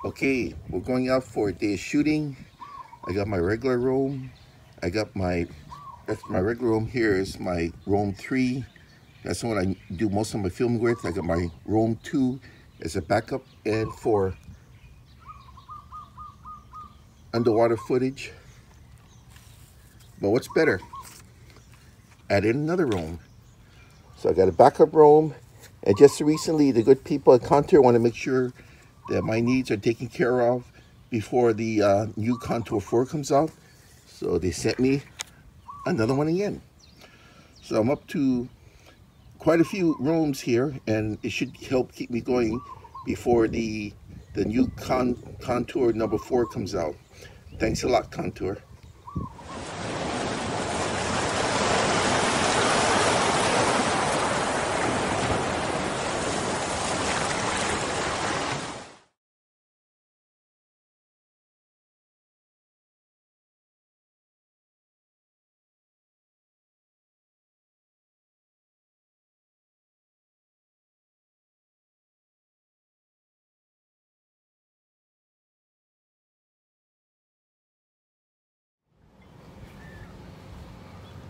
Okay, we're going out for a day of shooting. I got my regular room. That's my regular room. Here is my room 3. That's the one I do most of my filming with. I got my room 2 as a backup and for underwater footage. But what's better? Add in another room. So I got a backup room, and just recently the good people at Contour want to make sure that my needs are taken care of before the new Contour 4 comes out. So they sent me another one again. So I'm up to quite a few rooms here, and it should help keep me going before the new Contour number 4 comes out. Thanks a lot, Contour.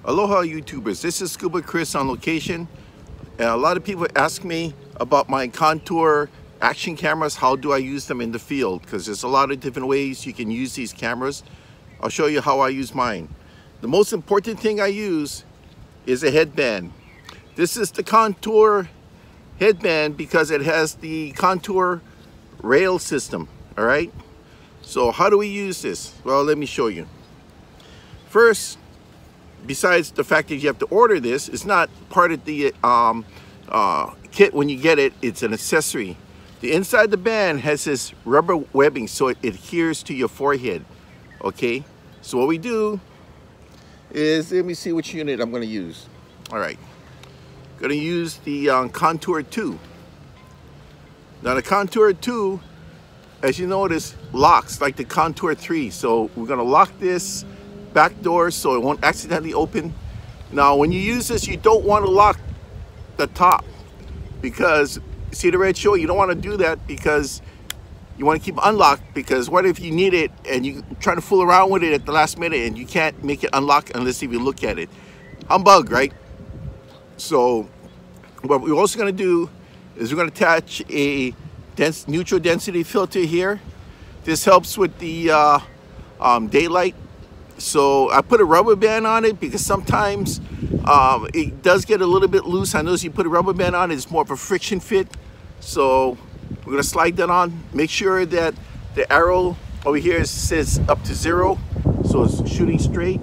Aloha YouTubers, this is Scuba Chris on location, and a lot of people ask me about my Contour action cameras. How do I use them in the field? Because there's a lot of different ways you can use these cameras. I'll show you how I use mine. The most important thing I use is a headband. This is the Contour headband because it has the Contour rail system, all right? So how do we use this? Well, let me show you. First, besides the fact that you have to order this, it's not part of the kit when you get it. It's an accessory. The inside the band has this rubber webbing so it adheres to your forehead. Okay, so what we do is, let me see which unit I'm going to use. All right, going to use the Contour 2. Now the Contour 2, as you notice, locks like the Contour 3. So we're going to lock this back door so it won't accidentally open. Now when you use this, you don't want to lock the top, because see the red show, you don't want to do that because you want to keep it unlocked, because what if you need it and you try to fool around with it at the last minute and you can't make it unlock unless you look at it. Humbug, right? So what we're also going to do is we're going to attach a neutral density filter here. This helps with the daylight. So I put a rubber band on it because sometimes it does get a little bit loose. I notice you put a rubber band on it, it's more of a friction fit. So we're gonna slide that on. Make sure that the arrow over here says up to 0, so it's shooting straight,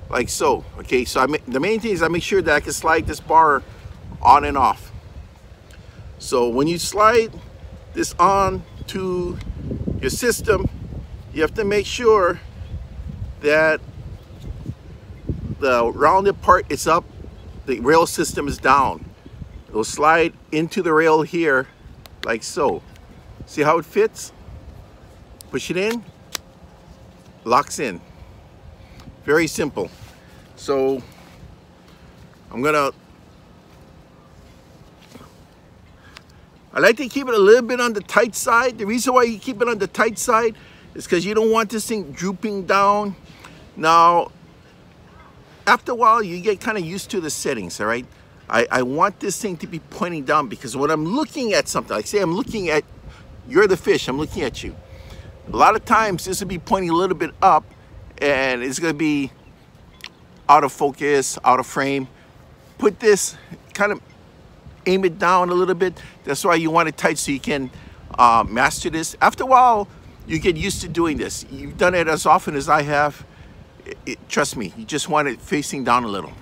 like so. Okay, so the main thing is I make sure that I can slide this bar on and off. So when you slide this on to your system, you have to make sure that the rounded part is up, the rail system is down. It'll slide into the rail here, like so. See how it fits? Push it in, locks in. Very simple. So I like to keep it a little bit on the tight side. The reason why you keep it on the tight side is because you don't want this thing drooping down. Now, after a while, you get kind of used to the settings, all right? I want this thing to be pointing down, because when I'm looking at something, like say I'm looking at, you're the fish, I'm looking at you. A lot of times, this will be pointing a little bit up, and it's gonna be out of focus, out of frame. Put this, kind of aim it down a little bit. That's why you want it tight so you can master this. After a while, you get used to doing this. You've done it as often as I have. Trust me, you just want it facing down a little.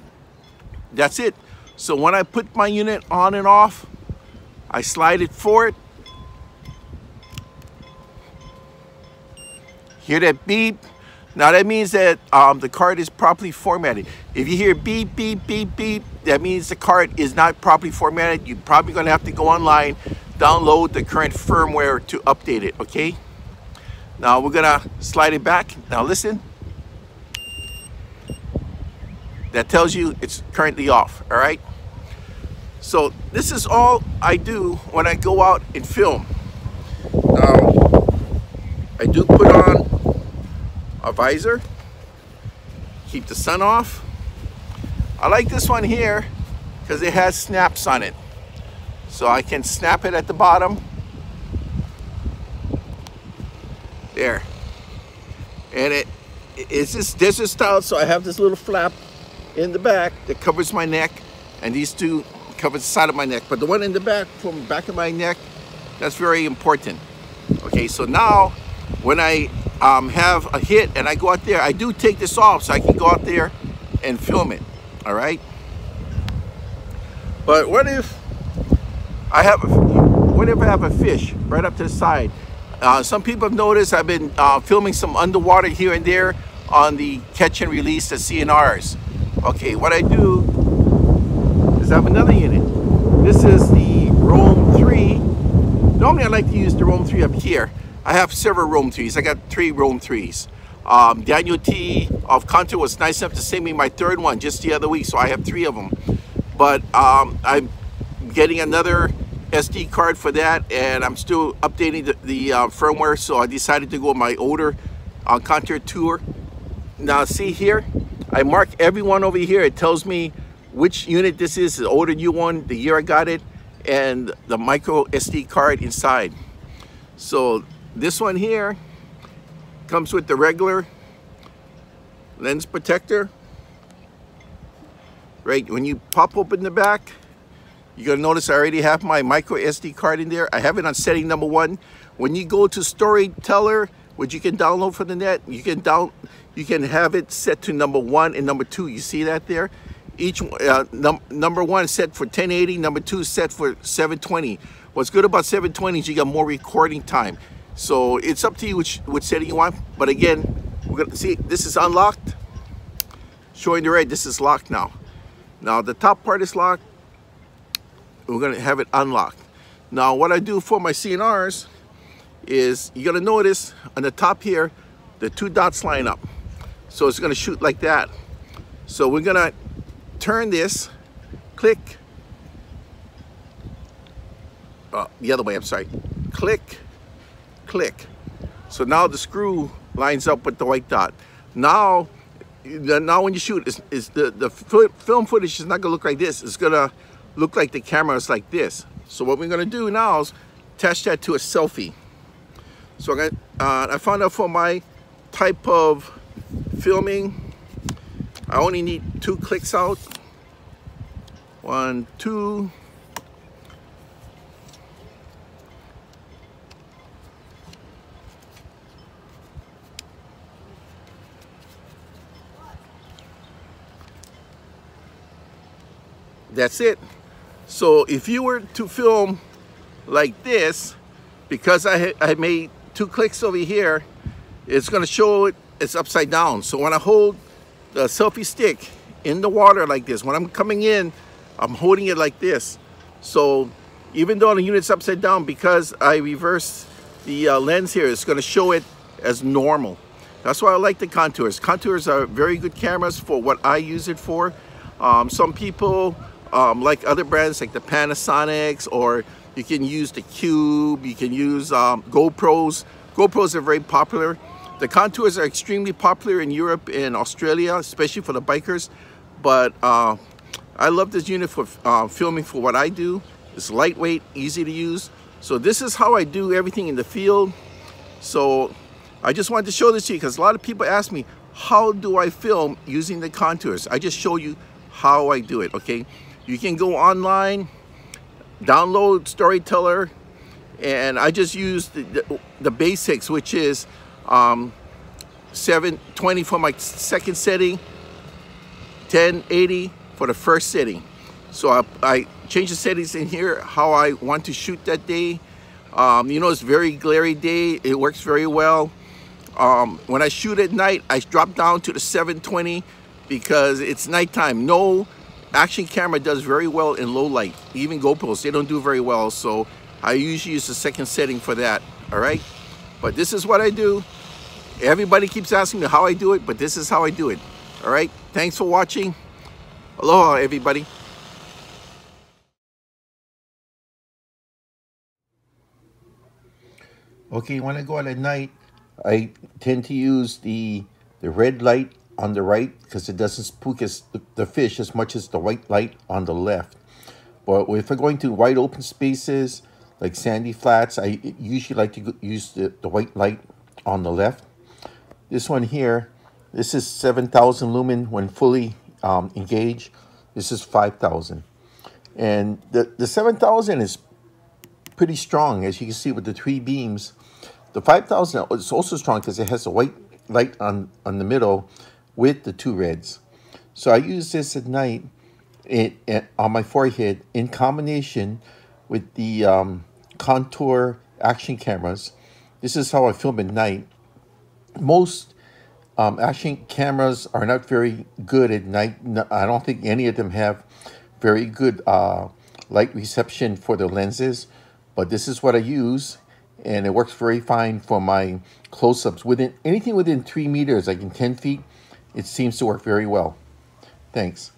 That's it. So when I put my unit on and off, I slide it forward. Hear that beep? Now that means that the card is properly formatted. If you hear beep, beep, beep, beep, that means the card is not properly formatted. You're probably gonna have to go online, download the current firmware to update it, okay? Now we're gonna slide it back. Now listen. That tells you it's currently off, all right? So this is all I do when I go out and film. Now, I do put on a visor, keep the sun off. I like this one here because it has snaps on it. So I can snap it at the bottom. There. And it's this desert style, so I have this little flap in the back that covers my neck, and these two cover the side of my neck. But the one in the back, from the back of my neck, that's very important. Okay, so now when I have a hit and I go out there, I do take this off so I can go out there and film it. All right. But what if I have a fish right up to the side? Some people have noticed I've been filming some underwater here and there on the catch and release, the CNRs. Okay, what I do is I have another unit. This is the Roam 3. Normally I like to use the Roam 3 up here. I have several Roam 3s. I got 3 Roam 3s. Daniel T of Contour was nice enough to send me my 3rd one just the other week, so I have 3 of them. But I'm getting another SD card for that, and I'm still updating the firmware, so I decided to go with my older Contour Tour. Now see here, I mark every one over here. It tells me which unit this is, the older new one, the year I got it, and the micro SD card inside. So this one here comes with the regular lens protector. Right, when you pop open the back, you're gonna notice I already have my micro SD card in there. I have it on setting number 1. When you go to Storyteller, which you can download from the net, you can have it set to number 1 and number 2. You see that there? Each number 1 is set for 1080, number 2 is set for 720. What's good about 720 is you got more recording time. So it's up to you which setting you want. But again, we're gonna see this is unlocked. Showing the red, this is locked now. Now the top part is locked. We're gonna have it unlocked. Now what I do for my CNRs is, you're gonna notice on the top here, the 2 dots line up. So it's gonna shoot like that. So we're gonna turn this, click, the other way, I'm sorry. Click, click. So now the screw lines up with the white dot. Now when you shoot, the film footage is not gonna look like this. It's gonna look like the camera is like this. So what we're gonna do now is attach that to a selfie. So I found out for my type of filming, I only need 2 clicks out. 1, 2. That's it. So if you were to film like this, because I made 2 clicks over here, it's going to show it's upside down. So when I hold the selfie stick in the water like this, when I'm coming in, I'm holding it like this. So even though the unit's upside down, because I reverse the lens here, it's going to show it as normal. That's why I like the Contours. Contours are very good cameras for what I use it for. Some people like other brands like the Panasonics, or you can use the Cube, you can use GoPros. GoPros are very popular. The Contours are extremely popular in Europe and Australia, especially for the bikers. But I love this unit for filming for what I do. It's lightweight, easy to use. So this is how I do everything in the field. So I just wanted to show this to you because a lot of people ask me, how do I film using the Contours? I just show you how I do it, okay? You can go online, download Storyteller, and I just use the basics, which is 720 for my second setting, 1080 for the first setting. So I change the settings in here, how I want to shoot that day. You know, it's a very glary day. It works very well. When I shoot at night, I drop down to the 720 because it's nighttime. No action camera does very well in low light. Even GoPros, they don't do very well. So I usually use the second setting for that, all right? But this is what I do. Everybody keeps asking me how I do it, but this is how I do it, all right? Thanks for watching. Aloha, everybody. Okay, when I go out at night, I tend to use the red light on the right because it doesn't spook the fish as much as the white light on the left. But if I'm going to wide open spaces like sandy flats, I usually like to use the white light on the left. This one here, this is 7,000 lumen when fully engaged. This is 5,000. And the 7,000 is pretty strong, as you can see with the three beams. The 5,000 is also strong because it has a white light on the middle with the two reds. So I use this at night on my forehead in combination with the contour action cameras. This is how I film at night. Most action cameras are not very good at night. I don't think any of them have very good light reception for the lenses, but this is what I use, and it works very fine for my close-ups. Anything within 3 meters, like in 10 feet, it seems to work very well. Thanks.